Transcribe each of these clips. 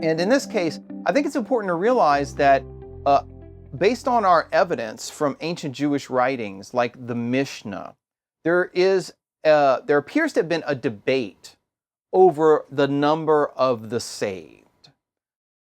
And in this case, I think it's important to realize that based on our evidence from ancient Jewish writings like the Mishnah, there appears to have been a debate over the number of the saved.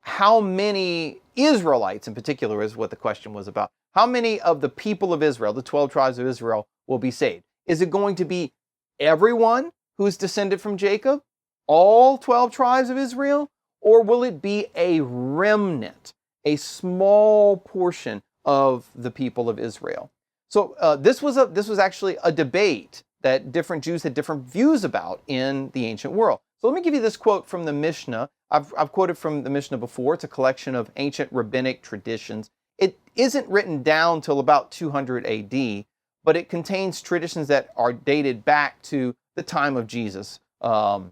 How many Israelites in particular is what the question was about. How many of the people of Israel, the 12 tribes of Israel, will be saved? Is it going to be everyone who is descended from Jacob? All 12 tribes of Israel? Or will it be a remnant, a small portion of the people of Israel? So this was actually a debate that different Jews had different views about in the ancient world. So let me give you this quote from the Mishnah. I've quoted from the Mishnah before. It's a collection of ancient rabbinic traditions. It isn't written down till about 200 AD, but it contains traditions that are dated back to the time of Jesus. So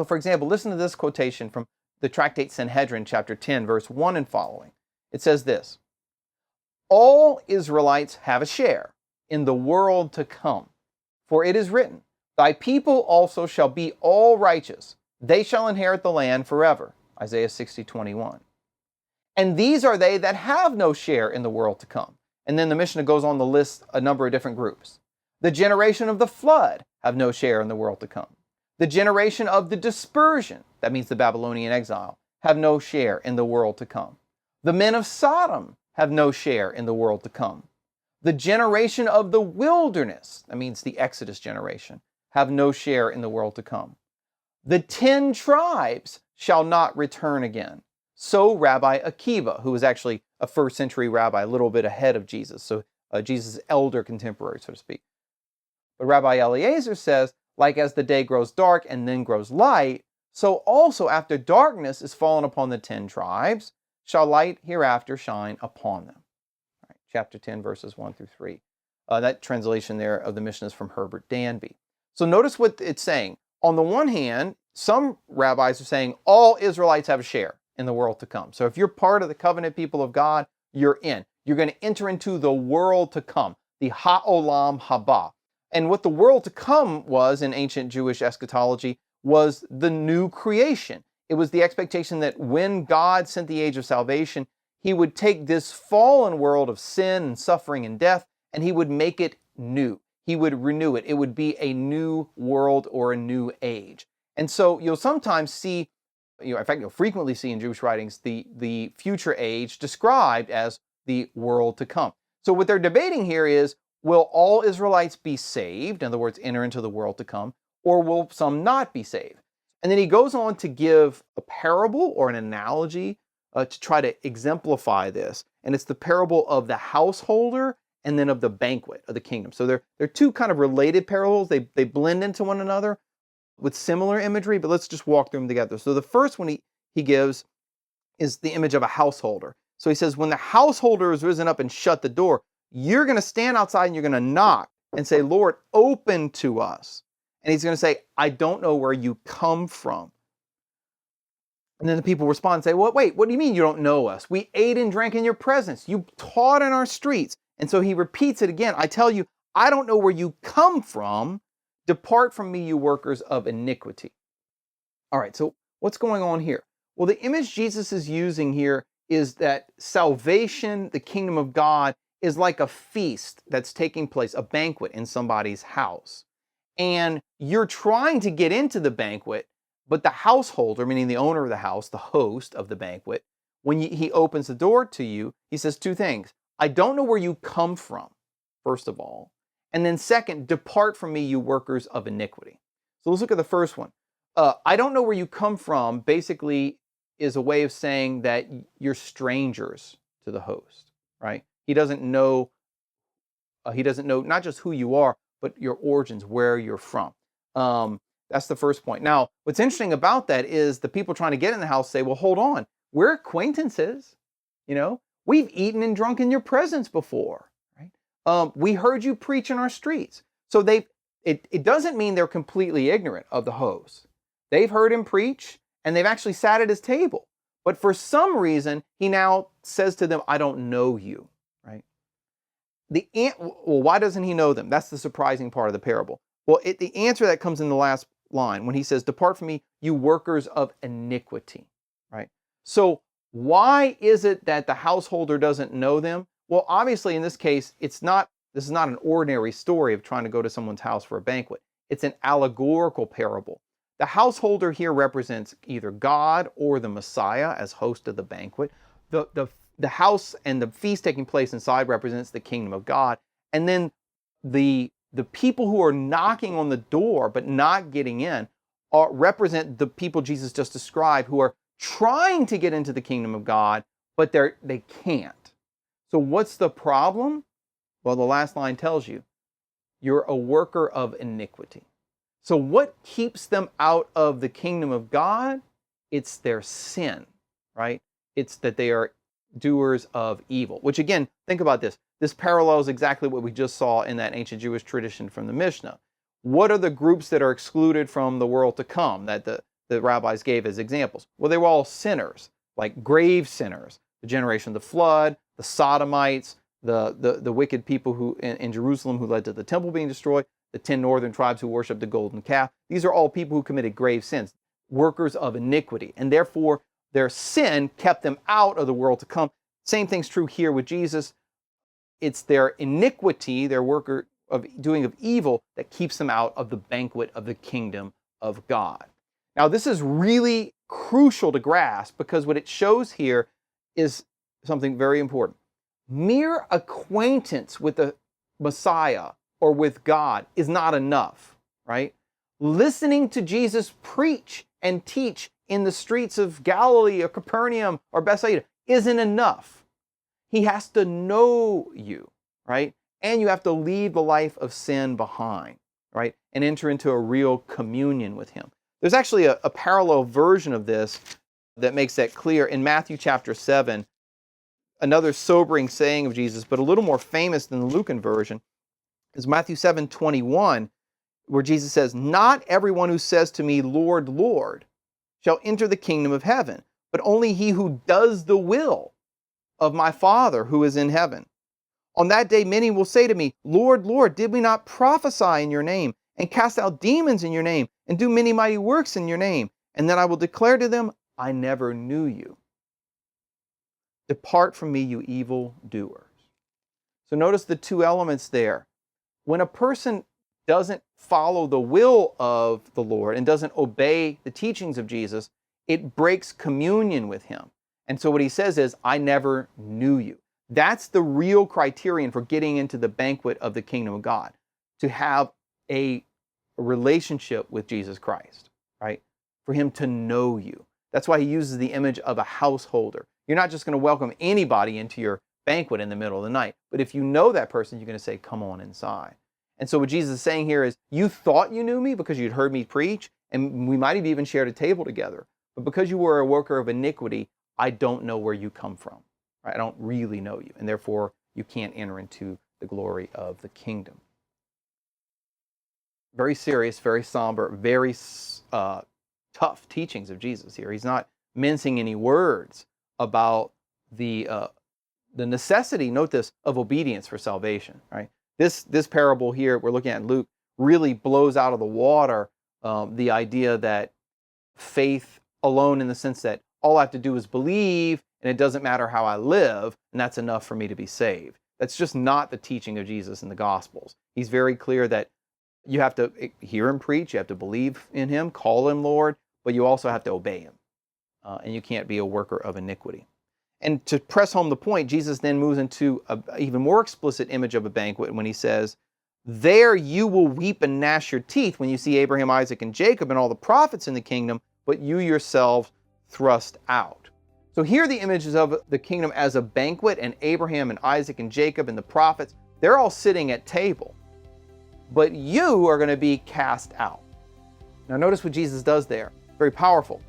for example, listen to this quotation from the tractate Sanhedrin, chapter 10, verse 1 and following. It says this: all Israelites have a share in the world to come. For it is written, thy people also shall be all righteous. They shall inherit the land forever. Isaiah 60:21. And these are they that have no share in the world to come. And then the Mishnah goes on to list a number of different groups. The generation of the flood have no share in the world to come. The generation of the dispersion, that means the Babylonian exile, have no share in the world to come. The men of Sodom have no share in the world to come. The generation of the wilderness, that means the Exodus generation, have no share in the world to come. The 10 tribes shall not return again. So Rabbi Akiva, who was actually a first century rabbi, a little bit ahead of Jesus, so Jesus' elder contemporary, so to speak. But Rabbi Eliezer says, like as the day grows dark and then grows light, so also after darkness is fallen upon the 10 tribes, shall light hereafter shine upon them. All right, chapter 10, verses 1 through 3. That translation there of the Mishnah is from Herbert Danby. So notice what it's saying. On the one hand, some rabbis are saying all Israelites have a share in the world to come. So if you're part of the covenant people of God, you're in. You're going to enter into the world to come, the Ha'olam Haba. And what the world to come was in ancient Jewish eschatology was the new creation. It was the expectation that when God sent the age of salvation, he would take this fallen world of sin and suffering and death, and he would make it new. He would renew it. It would be a new world or a new age. And so you'll sometimes see, in fact, you'll frequently see in Jewish writings, the future age described as the world to come. So what they're debating here is, will all Israelites be saved, in other words, enter into the world to come, or will some not be saved? And then he goes on to give a parable or an analogy to try to exemplify this. And it's the parable of the householder and then of the banquet of the kingdom. So they're two kind of related parables. They blend into one another with similar imagery, but let's just walk through them together. So the first one he gives is the image of a householder. So he says, when the householder has risen up and shut the door, you're going to stand outside and you're going to knock and say, Lord, open to us. And he's going to say, I don't know where you come from. And then the people respond and say, well, wait, what do you mean you don't know us? We ate and drank in your presence. You taught in our streets. And so he repeats it again. I tell you, I don't know where you come from. Depart from me, you workers of iniquity. All right, so what's going on here? Well, the image Jesus is using here is that salvation, the kingdom of God, is like a feast that's taking place, a banquet in somebody's house. And you're trying to get into the banquet, but the householder, meaning the owner of the house, the host of the banquet, when he opens the door to you, he says two things. I don't know where you come from, first of all. And then second, depart from me, you workers of iniquity. So let's look at the first one. I don't know where you come from basically is a way of saying that you're strangers to the host, right? He doesn't know not just who you are, but your origins, where you're from. That's the first point. Now, what's interesting about that is the people trying to get in the house say, well, hold on, we're acquaintances. We've eaten and drunk in your presence before, right? We heard you preach in our streets. So it doesn't mean they're completely ignorant of the host. They've heard him preach, and they've actually sat at his table. But for some reason, he now says to them, I don't know you, right? Well, why doesn't he know them? That's the surprising part of the parable. Well, the answer that comes in the last line when he says, depart from me, you workers of iniquity, right? So why is it that the householder doesn't know them? Well, obviously in this case, this is not an ordinary story of trying to go to someone's house for a banquet. It's an allegorical parable. The householder here represents either God or the Messiah as host of the banquet. The house and the feast taking place inside represents the kingdom of God. And then the people who are knocking on the door but not getting in represent the people Jesus just described who are trying to get into the kingdom of God, but they can't. So what's the problem? Well, the last line tells you, you're a worker of iniquity. So what keeps them out of the kingdom of God? It's their sin, right? It's that they are doers of evil, which again, think about this. This parallels exactly what we just saw in that ancient Jewish tradition from the Mishnah. What are the groups that are excluded from the world to come that the rabbis gave as examples? Well, they were all sinners, like grave sinners, the generation of the flood, the Sodomites, the wicked people who in Jerusalem who led to the temple being destroyed, the 10 northern tribes who worshiped the golden calf. These are all people who committed grave sins, workers of iniquity, and therefore their sin kept them out of the world to come. Same thing's true here with Jesus. It's their iniquity, their worker of doing of evil, that keeps them out of the banquet of the kingdom of God. Now, this is really crucial to grasp because what it shows here is something very important. Mere acquaintance with the Messiah or with God is not enough, right? Listening to Jesus preach and teach in the streets of Galilee or Capernaum or Bethsaida isn't enough. He has to know you, right? And you have to leave the life of sin behind, right? And enter into a real communion with him. There's actually a parallel version of this that makes that clear in Matthew chapter 7. Another sobering saying of Jesus, but a little more famous than the Lucan version, is Matthew 7:21, where Jesus says, "Not everyone who says to me, 'Lord, Lord,' shall enter the kingdom of heaven, but only he who does the will of my Father who is in heaven. On that day many will say to me, 'Lord, Lord, did we not prophesy in your name, and cast out demons in your name, and do many mighty works in your name?' And then I will declare to them, 'I never knew you. Depart from me, you evil doers.'" So notice the two elements there. When a person doesn't follow the will of the Lord and doesn't obey the teachings of Jesus, it breaks communion with him. And so what he says is, "I never knew you." That's the real criterion for getting into the banquet of the kingdom of God, to have a relationship with Jesus Christ, right? For him to know you. That's why he uses the image of a householder. You're not just going to welcome anybody into your banquet in the middle of the night, but if you know that person, you're going to say, "Come on inside." And so what Jesus is saying here is, you thought you knew me because you'd heard me preach, and we might have even shared a table together, but because you were a worker of iniquity, I don't know where you come from. Right? I don't really know you, and therefore you can't enter into the glory of the kingdom. Very serious, very somber, very tough teachings of Jesus here. He's not mincing any words about the necessity, note this, of obedience for salvation. Right? This parable here we're looking at in Luke really blows out of the water the idea that faith alone, in the sense that all I have to do is believe, and it doesn't matter how I live, and that's enough for me to be saved. That's just not the teaching of Jesus in the Gospels. He's very clear that you have to hear him preach, you have to believe in him, call him Lord, but you also have to obey him. And you can't be a worker of iniquity. And to press home the point, Jesus then moves into an even more explicit image of a banquet when he says, "There you will weep and gnash your teeth when you see Abraham, Isaac, and Jacob and all the prophets in the kingdom, but you yourselves thrust out." So here the images of the kingdom as a banquet, and Abraham and Isaac and Jacob and the prophets, they're all sitting at table. But you are going to be cast out. Now notice what Jesus does there. Very powerful.